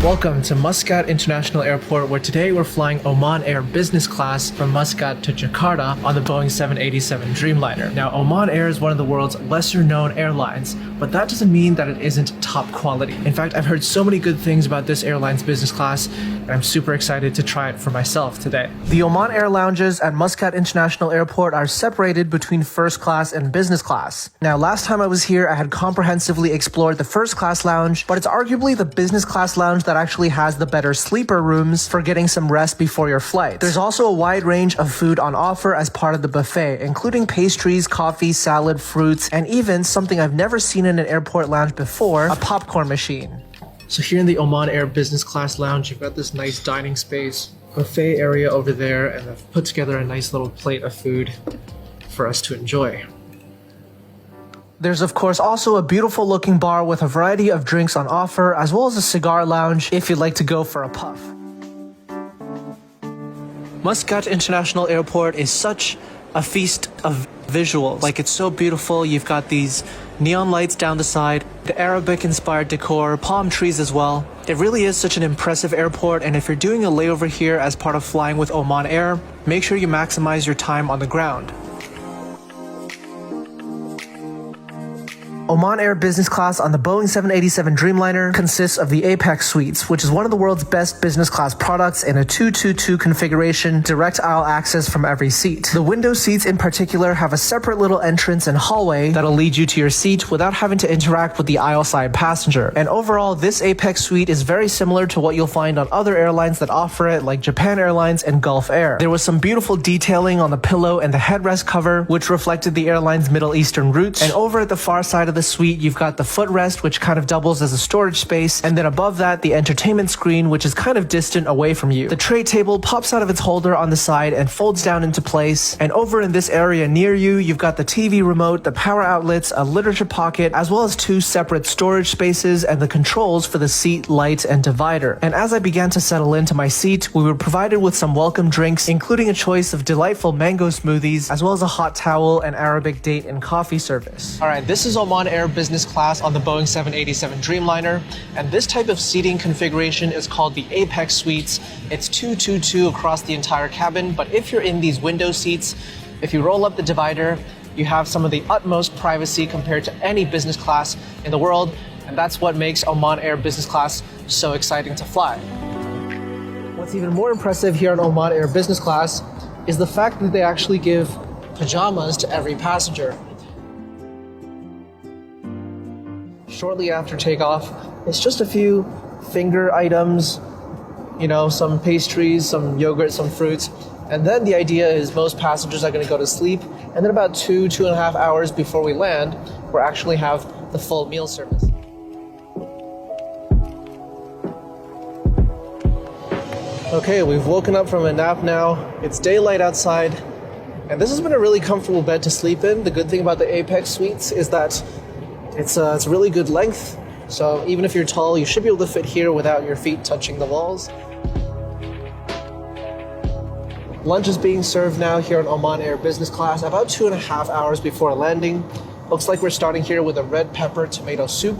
Welcome to Muscat International Airport, where today we're flying Oman Air business class from Muscat to Jakarta on the Boeing 787 Dreamliner. Now, Oman Air is one of the world's lesser-known airlines, but that doesn't mean that it isn't top quality. In fact, I've heard so many good things about this airline's business class, and I'm super excited to try it for myself today. The Oman Air lounges at Muscat International Airport are separated between first class and business class. Now, last time I was here, I had comprehensively explored the first class lounge, but it's arguably the business class lounge that actually has the better sleeper rooms for getting some rest before your flight. There's also a wide range of food on offer as part of the buffet, including pastries, coffee, salad, fruits, and even something I've never seen in an airport lounge before, a popcorn machine. So here in the Oman Air business class lounge, you've got this nice dining space, buffet area over there, and I've put together a nice little plate of food for us to enjoy. There's of course also a beautiful looking bar with a variety of drinks on offer, as well as a cigar lounge if you'd like to go for a puff. Muscat International Airport is such a feast of visuals. Like, it's so beautiful. You've got these neon lights down the side, the Arabic inspired decor, palm trees as well. It really is such an impressive airport, and if you're doing a layover here as part of flying with Oman Air, make sure you maximize your time on the ground. Oman Air business class on the Boeing 787 Dreamliner consists of the Apex suites, which is one of the world's best business class products in a 222 configuration, direct aisle access from every seat. The window seats in particular have a separate little entrance and hallway that'll lead you to your seat without having to interact with the aisle side passenger. And overall, this Apex suite is very similar to what you'll find on other airlines that offer it, like Japan Airlines and Gulf Air. There was some beautiful detailing on the pillow and the headrest cover, which reflected the airline's Middle Eastern roots. And over at the far side of the suite, you've got the footrest, which kind of doubles as a storage space, and then above that, the entertainment screen, which is kind of distant away from you. The tray table pops out of its holder on the side and folds down into place, and over in this area near you, you've got the TV remote, the power outlets, a literature pocket, as well as two separate storage spaces and the controls for the seat, light, and divider. And as I began to settle into my seat, we were provided with some welcome drinks, including a choice of delightful mango smoothies, as well as a hot towel and Arabic date and coffee service. Alright, this is Oman Air business class on the Boeing 787 Dreamliner, and this type of seating configuration is called the Apex Suites. It's 222 across the entire cabin, but if you're in these window seats, if you roll up the divider, you have some of the utmost privacy compared to any business class in the world, and that's what makes Oman Air business class so exciting to fly. What's even more impressive here on Oman Air business class is the fact that they actually give pajamas to every passenger. Shortly after takeoff, it's just a few finger items, you know, some pastries, some yogurt, some fruits. And then the idea is most passengers are going to go to sleep. And then about 2.5 hours before we land, we'll actually have the full meal service. Okay, we've woken up from a nap now. It's daylight outside. And this has been a really comfortable bed to sleep in. The good thing about the Apex Suites is that it's really good length, so even if you're tall, you should be able to fit here without your feet touching the walls. Lunch is being served now here on Oman Air business class, about 2.5 hours before landing. Looks like we're starting here with a red pepper tomato soup.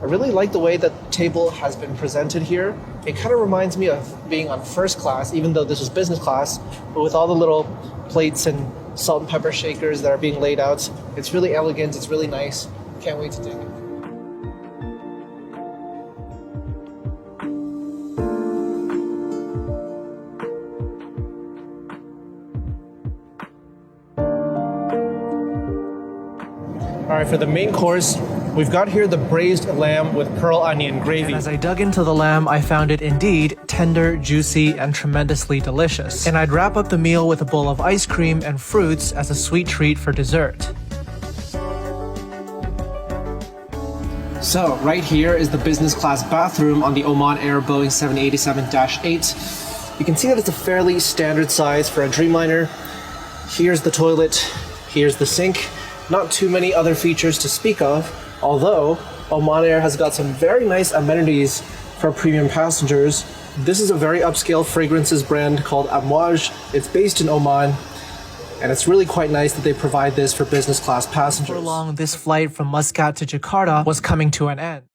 I really like the way that the table has been presented here. It kind of reminds me of being on first class, even though this is business class, but with all the little plates and salt and pepper shakers that are being laid out. It's really elegant, it's really nice. Can't wait to dig it. Alright, for the main course, we've got here the braised lamb with pearl onion gravy. And as I dug into the lamb, I found it indeed tender, juicy, and tremendously delicious. And I'd wrap up the meal with a bowl of ice cream and fruits as a sweet treat for dessert. So, right here is the business class bathroom on the Oman Air Boeing 787-8. You can see that it's a fairly standard size for a Dreamliner. Here's the toilet, here's the sink. Not too many other features to speak of, although Oman Air has got some very nice amenities for premium passengers. This is a very upscale fragrances brand called unmatched. It's based in Oman. And it's really quite nice that they provide this for business class passengers. For long, this flight from Muscat to Jakarta was coming to an end.